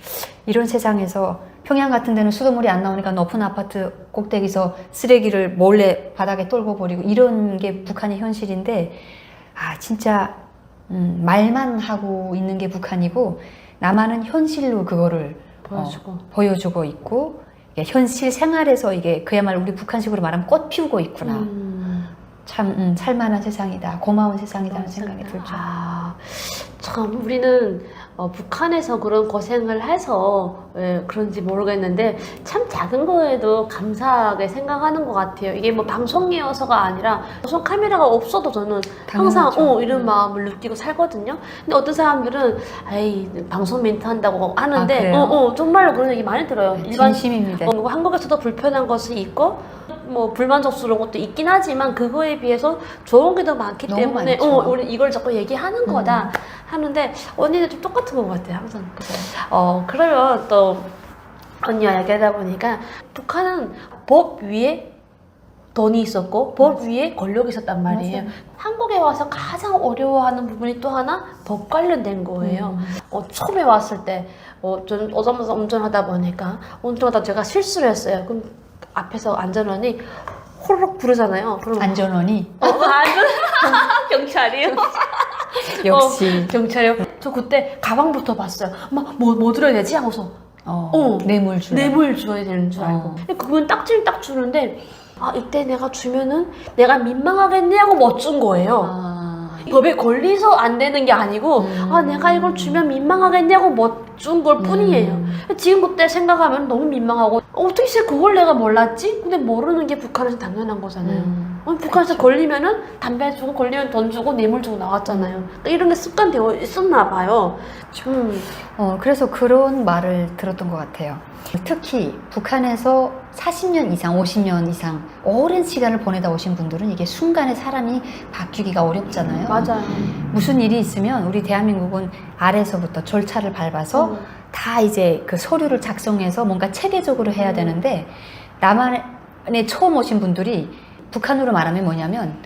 이런 세상에서 평양 같은 데는 수돗물이 안 나오니까 높은 아파트 꼭대기에서 쓰레기를 몰래 바닥에 떨고 버리고, 이런 게 북한의 현실인데, 진짜 말만 하고 있는 게 북한이고, 남한은 현실로 그거를 보여주고 있고, 현실 생활에서 이게 그야말로 우리 북한식으로 말하면 꽃 피우고 있구나. 참 살만한 세상이다, 고마운 세상이다는 생각이 들죠. 참 우리는 북한에서 그런 고생을 해서 그런지 모르겠는데 참 작은 거에도 감사하게 생각하는 것 같아요. 이게 뭐 방송이어서가 아니라 방송 카메라가 없어도 저는 항상 이런 마음을 느끼고 살거든요. 근데 어떤 사람들은 방송 멘트 한다고 하는데 정말로 그런 얘기 많이 들어요. 진심입니다. 한국에서도 불편한 것이 있고 뭐 불만족스러운 것도 있긴 하지만 그거에 비해서 좋은 게 더 많기 때문에 우리 이걸 자꾸 얘기하는 거다 하는데, 언니는 좀 똑같은 것 같아요, 항상. 그러면 또 언니와 얘기하다 보니까 북한은 법 위에 돈이 있었고 법 위에 권력이 있었단 말이에요. 맞아요. 한국에 와서 가장 어려워하는 부분이 또 하나 법 관련된 거예요. 처음에 왔을 때 저는 오자마자 운전하다 보니까 운전하다 제가 실수를 했어요. 그럼 앞에서 안전원이 호로록 부르잖아요. 그럼 안전원이? 경찰이요? 역시. 경찰이요? 저 그때 가방부터 봤어요. 뭐 들어야 되지? 하고서 뇌물 줘야 되는 줄 알고. 근데 그분 딱지를 딱 주는데 이때 내가 주면은 내가 민망하겠네 하고 못 준 거예요. 법에 걸려서 안 되는 게 아니고 내가 이걸 주면 민망하겠냐고 못 준 걸 뿐이에요. 지금 그때 생각하면 너무 민망하고 어떻게 그걸 내가 몰랐지? 근데 모르는 게 북한에서 당연한 거잖아요. 북한에서 그렇죠. 걸리면은 담배 주고 걸리면 돈 주고 뇌물 주고 나왔잖아요. 그러니까 이런 게 습관되어 있었나 봐요. 그래서 그런 말을 들었던 것 같아요. 특히 북한에서 40년 이상, 50년 이상 오랜 시간을 보내다 오신 분들은 이게 순간에 사람이 바뀌기가 어렵잖아요. 맞아요. 무슨 일이 있으면 우리 대한민국은 아래서부터 절차를 밟아서 다 이제 그 서류를 작성해서 뭔가 체계적으로 해야 되는데 남한에 처음 오신 분들이 북한으로 말하면 뭐냐면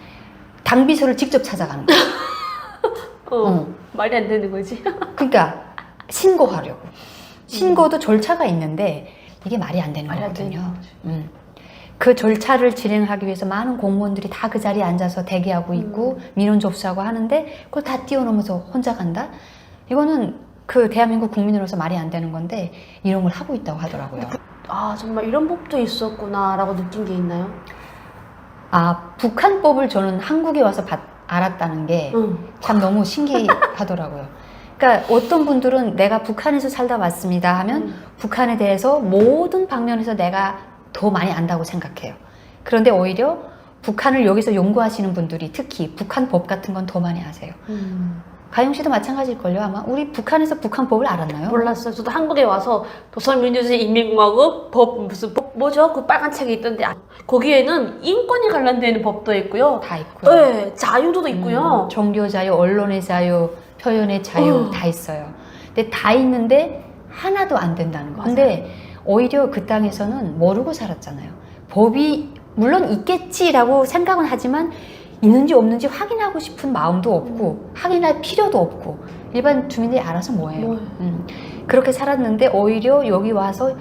당비서를 직접 찾아가는 거예요. 말이 안 되는 거지. 그러니까 신고하려고. 신고도 절차가 있는데 이게 말이 안 되는 말이 안 거거든요. 되는 거지. 그 절차를 진행하기 위해서 많은 공무원들이 다 그 자리에 앉아서 대기하고 있고 민원 접수하고 하는데 그걸 다 뛰어넘어서 혼자 간다? 이거는 그 대한민국 국민으로서 말이 안 되는 건데 이런 걸 하고 있다고 하더라고요. 아, 정말 이런 법도 있었구나라고 느낀 게 있나요? 북한법을 저는 한국에 와서 알았다는 게 참 너무 신기하더라고요. 그러니까 어떤 분들은 내가 북한에서 살다 왔습니다 하면 북한에 대해서 모든 방면에서 내가 더 많이 안다고 생각해요. 그런데 오히려 북한을 여기서 연구하시는 분들이 특히 북한법 같은 건 더 많이 아세요. 가영 씨도 마찬가지일걸요 아마. 우리 북한에서 북한법을 알았나요? 몰랐어요. 저도 한국에 와서 조선민주주의 인민공화국 법 무슨 법 뭐죠? 그 빨간 책이 있던데 거기에는 인권에 관련되는 법도 있고요. 다 있고요. 네, 자유도 있고요. 종교 자유, 언론의 자유, 표현의 자유 다 있어요. 근데 다 있는데 하나도 안 된다는 거. 근데 오히려 그 땅에서는 모르고 살았잖아요. 법이 물론 있겠지라고 생각은 하지만 있는지 없는지 확인하고 싶은 마음도 없고 확인할 필요도 없고 일반 주민들이 알아서 뭐해요. 그렇게 살았는데 오히려 여기 와서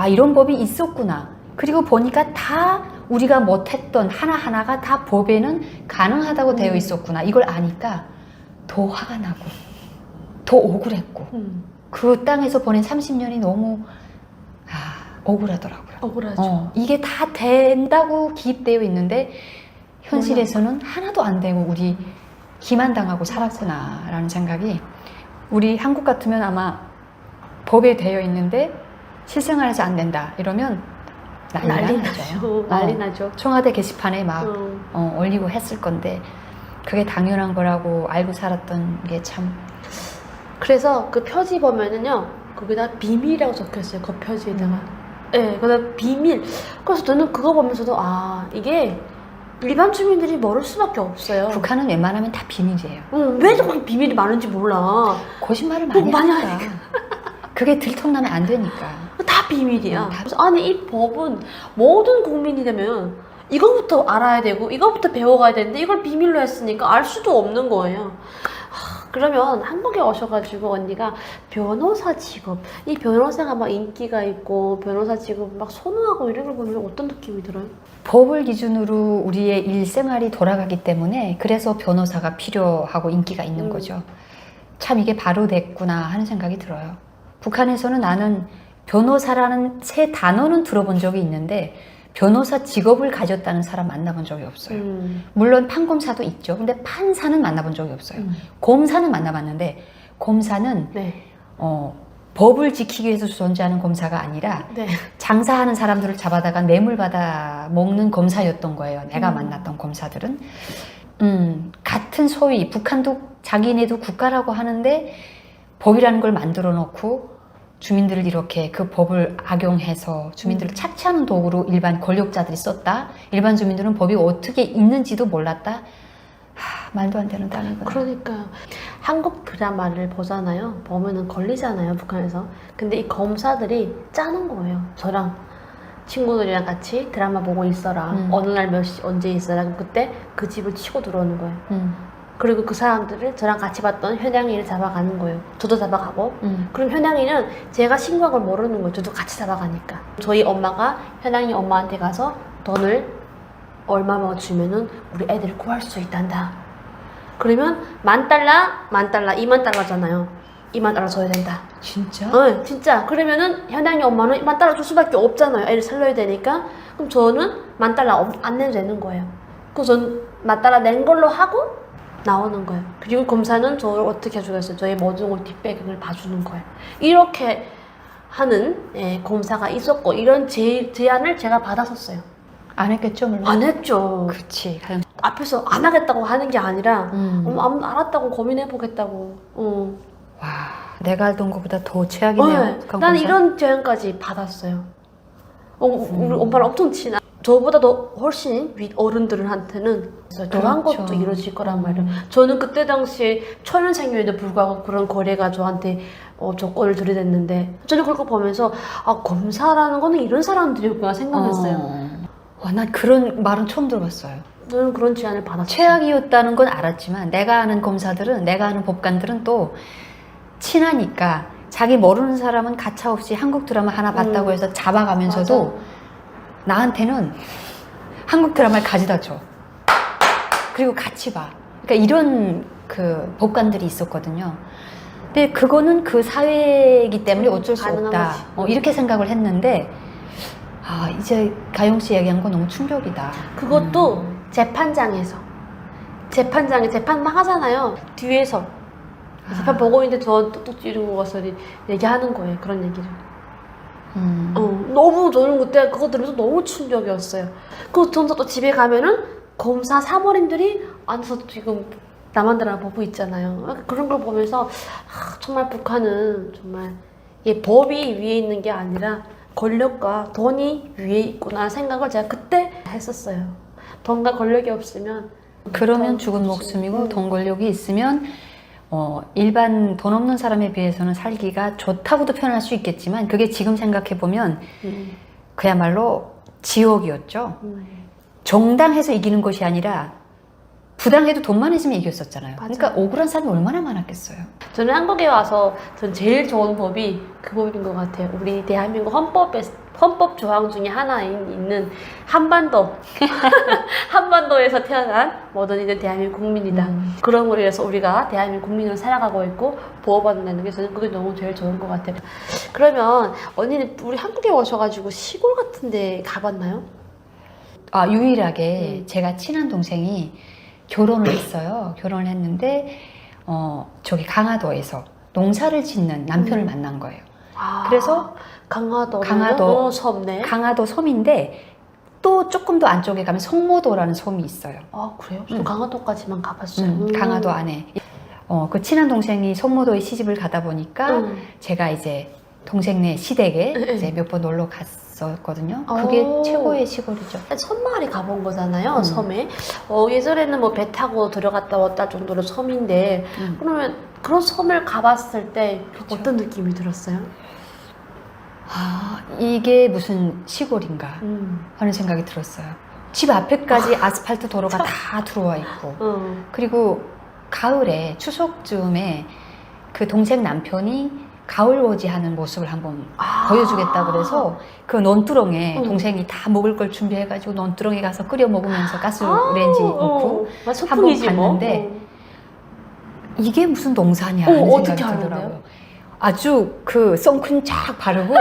이런 법이 있었구나. 그리고 보니까 다 우리가 못했던 하나하나가 다 법에는 가능하다고 되어 있었구나. 이걸 아니까 더 화가 나고 더 억울했고 그 땅에서 보낸 30년이 너무 억울하더라고요. 억울하죠. 이게 다 된다고 기입되어 있는데 현실에서는 하나도 안 되고 우리 기만당하고 살았구나라는 생각이 우리 한국 같으면 아마 법에 되어 있는데 실생활에서 안 된다 이러면 난리 나죠. 난리 나죠. 청와대 게시판에 막 올리고 했을 건데 그게 당연한 거라고 알고 살았던 게 참. 그래서 그 표지 보면은요 거기다 비밀이라고 적혀있어요. 그 표지에다가. 네, 그다음 비밀. 그래서 저는 그거 보면서도 이게 일반 주민들이 모를 수밖에 없어요. 북한은 웬만하면 다 비밀이에요. 왜 저렇게 비밀이 많은지 몰라. 거짓말을 많이 많이 하니까. 그게 들통나면 안 되니까. 다 비밀이야. 그래서 아니 이 법은 모든 국민이 되면 이거부터 알아야 되고 이거부터 배워가야 되는데 이걸 비밀로 했으니까 알 수도 없는 거예요. 그러면 한국에 오셔가지고 언니가 변호사 직업, 이 변호사가 막 인기가 있고 변호사 직업 막 선호하고 이런 걸 보면 어떤 느낌이 들어요? 법을 기준으로 우리의 일생활이 돌아가기 때문에 그래서 변호사가 필요하고 인기가 있는 거죠. 참 이게 바로 됐구나 하는 생각이 들어요. 북한에서는 나는 변호사라는 새 단어는 들어본 적이 있는데 변호사 직업을 가졌다는 사람 만나본 적이 없어요. 물론 판검사도 있죠. 근데 판사는 만나본 적이 없어요. 검사는 만나봤는데 검사는 법을 지키기 위해서 존재하는 검사가 아니라 장사하는 사람들을 잡아다가 뇌물 받아 먹는 검사였던 거예요. 내가 만났던 검사들은. 같은 소위 북한도 자기네도 국가라고 하는데 법이라는 걸 만들어 놓고 주민들을 이렇게 그 법을 악용해서 주민들을 착취하는 도구로 일반 권력자들이 썼다. 일반 주민들은 법이 어떻게 있는지도 몰랐다. 말도 안 되는 땅이구나. 그러니까요. 한국 드라마를 보잖아요. 보면은 걸리잖아요, 북한에서. 근데 이 검사들이 짜는 거예요. 저랑 친구들이랑 같이 드라마 보고 있어라. 어느 날 몇 시 언제 있어라. 그럼 그때 그 집을 치고 들어오는 거예요. 그리고 그 사람들을 저랑 같이 봤던 현양이를 잡아가는 거예요. 저도 잡아가고. 그럼 현양이는 제가 신고한 걸 모르는 거예요. 저도 같이 잡아가니까. 저희 엄마가 현양이 엄마한테 가서 돈을 얼마만 주면은 우리 애들을 구할 수 있단다. 그러면 $10,000, 20,000달러잖아요. 20,000달러 줘야 된다. 진짜? 진짜. 그러면은 현양이 엄마는 10,000달러 줄 수밖에 없잖아요. 애를 살려야 되니까. 그럼 저는 10,000달러 안 내도 되는 거예요. 그래서 전 10,000달러 낸 걸로 하고 나오는 거예요. 그리고 검사는 저를 어떻게 해주겠어요? 저의 모든 걸 뒷배경을 봐주는 거예요. 이렇게 하는 검사가 있었고 이런 제안을 제가 받았었어요. 안 했겠죠, 물론. 안 했죠. 그렇지. 가영. 앞에서 안 하겠다고 하는 게 아니라 알았다고 고민해보겠다고. 와, 내가 알던 것보다 더 최악이네요. 네. 난 이런 제안까지 받았어요. 우리 엄마랑 엄청 친한 저보다 더 훨씬 윗 어른들한테는 저런 그렇죠. 것도 이루어질 거란 말이에요. 저는 그때 당시에 초년생임에도 불구하고 그런 거래가 저한테 조건을 들이댔는데 저는 그걸 보면서 아 검사라는 거는 이런 사람들이었구나 생각했어요. 와, 난 그런 말은 처음 들어봤어요. 저는 그런 제안을 받았어요. 최악이었다는 건 알았지만 내가 아는 검사들은, 내가 아는 법관들은 또 친하니까 자기 모르는 사람은 가차없이 한국 드라마 하나 봤다고 해서 잡아가면서도 맞아. 나한테는 한국 드라마를 가져다 줘. 그리고 같이 봐. 그러니까 이런 그 법관들이 있었거든요. 근데 그거는 그 사회이기 때문에 어쩔 수 가능한 없다. 거지. 이렇게 생각을 했는데 이제 가영 씨 얘기한 건 너무 충격이다. 그것도 재판장에서 재판만 하잖아요. 뒤에서 재판 보고 있는데 저 뚝뚝 찌르고 와서 얘기하는 거예요. 그런 얘기를. 너무 저는 그때 그거 들으면서 너무 충격이었어요. 그 전서 또 집에 가면은 검사 사모님들이 앉아서 지금 남한 드라마 보고 있잖아요. 그런 걸 보면서 정말 북한은 정말 이 법이 위에 있는 게 아니라 권력과 돈이 위에 있구나 생각을 제가 그때 했었어요. 돈과 권력이 없으면 그러면 죽은 목숨이고 돈 권력이 있으면 일반 돈 없는 사람에 비해서는 살기가 좋다고도 표현할 수 있겠지만 그게 지금 생각해보면 그야말로 지옥이었죠. 정당해서 이기는 것이 아니라 부당해도 돈만 있으면 이겼었잖아요. 맞아. 그러니까 억울한 사람이 얼마나 많았겠어요. 저는 한국에 와서 전 제일 좋은 법이 그 법인 것 같아요. 우리 대한민국 헌법 조항 중에 하나 있는 한반도 한반도에서 태어난 모든 이들 대한민국 국민이다. 그런 거로 해서 우리가 대한민국 국민으로 살아가고 있고 보호받는다는 게 저는 그게 너무 제일 좋은 것 같아요. 그러면 언니는 우리 한국에 오셔가지고 시골 같은데 가봤나요? 유일하게 제가 친한 동생이 결혼을 했어요. 결혼을 했는데 저기 강화도에서 농사를 짓는 남편을 만난 거예요. 그래서 강화도 섬네. 강화도 섬인데 또 조금 더 안쪽에 가면 성모도라는 섬이 있어요. 아 그래요? 저 강화도까지만 가봤어요. 강화도 안에 그 친한 동생이 성모도에 시집을 가다 보니까 제가 이제 동생네 시댁에 이제 몇 번 놀러 갔었거든요. 그게 최고의 시골이죠. 섬마을에 가본 거잖아요, 섬에. 예전에는 뭐 배 타고 들어갔다 왔다 정도로 섬인데, 그러면 그런 섬을 가봤을 때 그쵸. 어떤 느낌이 들었어요? 이게 무슨 시골인가 하는 생각이 들었어요. 집 앞에까지 아스팔트 도로가 다 들어와 있고, 그리고 가을에 추석쯤에 그 동생 남편이 가을워지 하는 모습을 한번 보여주겠다 그래서 그 논두렁에 동생이 다 먹을 걸 준비해가지고 논두렁에 가서 끓여 먹으면서 가스레인지 넣고 한번 봤는데 이게 무슨 농사냐 하는 생각이 들더라고요. 아주 그 선크림 쫙 바르고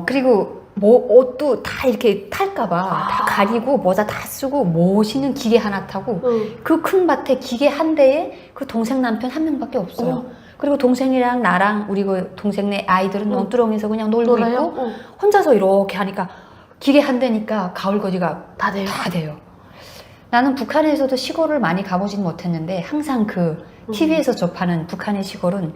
그리고 뭐 옷도 다 이렇게 탈까봐 다 가리고 모자 다 쓰고 멋있는 기계 하나 타고 그 큰 밭에 기계 한 대에 그 동생 남편 한 명밖에 없어요. 그리고 동생이랑 나랑 우리 그 동생네 아이들은 논두렁에서 그냥 놀고 있고 혼자서 이렇게 하니까 기계 한 대니까 가을거지가 다 돼요. 다 돼요. 나는 북한에서도 시골을 많이 가보진 못했는데 항상 그 TV에서 접하는 북한의 시골은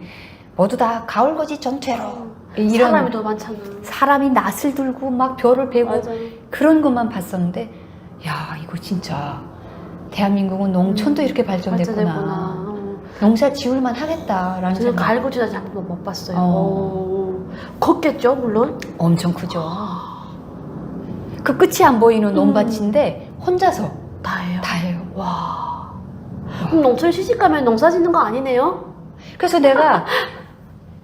모두 다 가을거지 전체로 이런 사람이 더 많잖아. 사람이 낫을 들고 막 별을 베고 맞아요. 그런 것만 봤었는데 야 이거 진짜 대한민국은 농촌도 이렇게 발전됐구나. 농사 지을만 하겠다라는 저는 생각. 가을고지도 아직 한 번도 못 봤어요. 컸겠죠, 물론. 엄청 크죠. 그 끝이 안 보이는 논밭인데 혼자서 다 해요. 다 해요. 와. 그럼 농촌에 시집 가면 농사 짓는 거 아니네요? 그래서 내가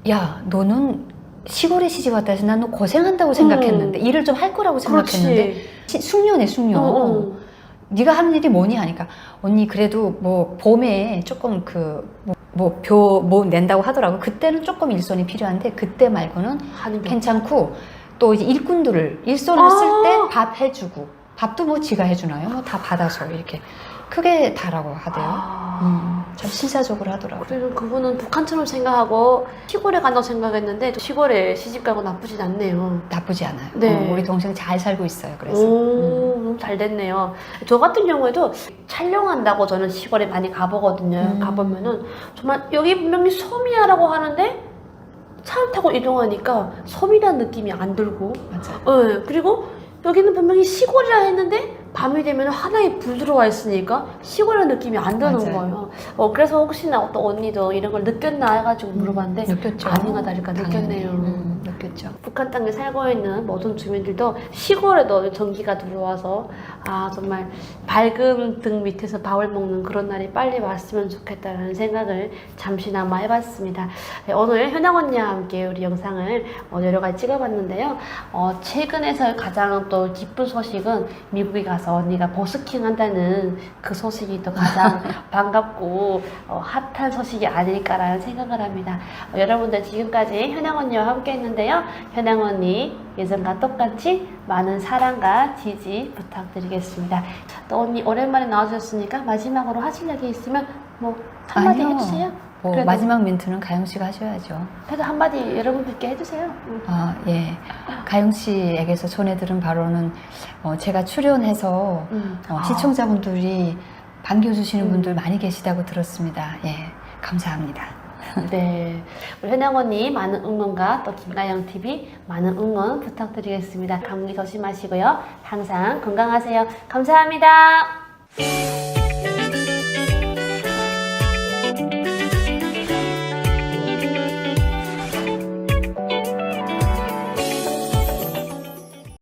야 너는 시골에 시집 왔다 해서 난 너 고생한다고 생각했는데 일을 좀 할 거라고 생각했는데 숙녀네 숙녀. 네가 하는 일이 뭐니 하니까 언니 그래도 뭐 봄에 조금 뭐 낸다고 하더라고. 그때는 조금 일손이 필요한데 그때 말고는 괜찮고 또 이제 일꾼들을 일손을 쓸 때 밥 해주고 밥도 뭐 지가 해주나요? 뭐 다 받아서 이렇게 크게 다라고 하대요. 참 신사적으로 하더라고요. 그래서 그분은 북한처럼 생각하고 시골에 간다고 생각했는데 또 시골에 시집가고 나쁘진 않네요. 나쁘지 않아요. 네. 우리 동생 잘 살고 있어요. 그래서 너무 잘 됐네요. 저 같은 경우에도 촬영한다고 저는 시골에 많이 가보거든요. 가보면은 정말 여기 분명히 섬이야라고 하는데 차를 타고 이동하니까 섬이라는 느낌이 안 들고, 맞아요. 네, 그리고 여기는 분명히 시골이라 했는데 밤이 되면 하나에 불 들어와 있으니까 시골이라는 느낌이 안 드는 맞아요. 거예요. 그래서 혹시나 어떤 언니도 이런 걸 느꼈나 해가지고 물어봤는데 느꼈죠. 아니가 다를까 당연히. 느꼈네요. 느꼈죠. 북한 땅에 살고 있는 모든 주민들도 시골에도 전기가 들어와서 정말 밝은 등 밑에서 밥을 먹는 그런 날이 빨리 왔으면 좋겠다라는 생각을 잠시나마 해봤습니다. 오늘 현영 언니와 함께 우리 영상을 여러 가지 찍어봤는데요. 최근에서 가장 또 기쁜 소식은 미국에 가서 언니가 버스킹 한다는 그 소식이 또 가장 반갑고 핫한 소식이 아닐까라는 생각을 합니다. 여러분들 지금까지 현영 언니와 함께 했는데요. 현영 언니 예전과 똑같이 많은 사랑과 지지 부탁드리겠습니다. 또 언니 오랜만에 나와주셨으니까 마지막으로 하실 얘기 있으면 뭐 한마디 아니요. 해주세요. 뭐 마지막 멘트는 가영 씨가 하셔야죠. 그래도 한마디 여러분들께 해주세요. 예. 가영 씨에게서 전해들은 바로는 제가 출연해서 시청자분들이 반겨주시는 분들 많이 계시다고 들었습니다. 예. 감사합니다. 네, 우리 현영 언니 많은 응원과 또 김가영 TV 많은 응원 부탁드리겠습니다. 감기 조심하시고요. 항상 건강하세요. 감사합니다.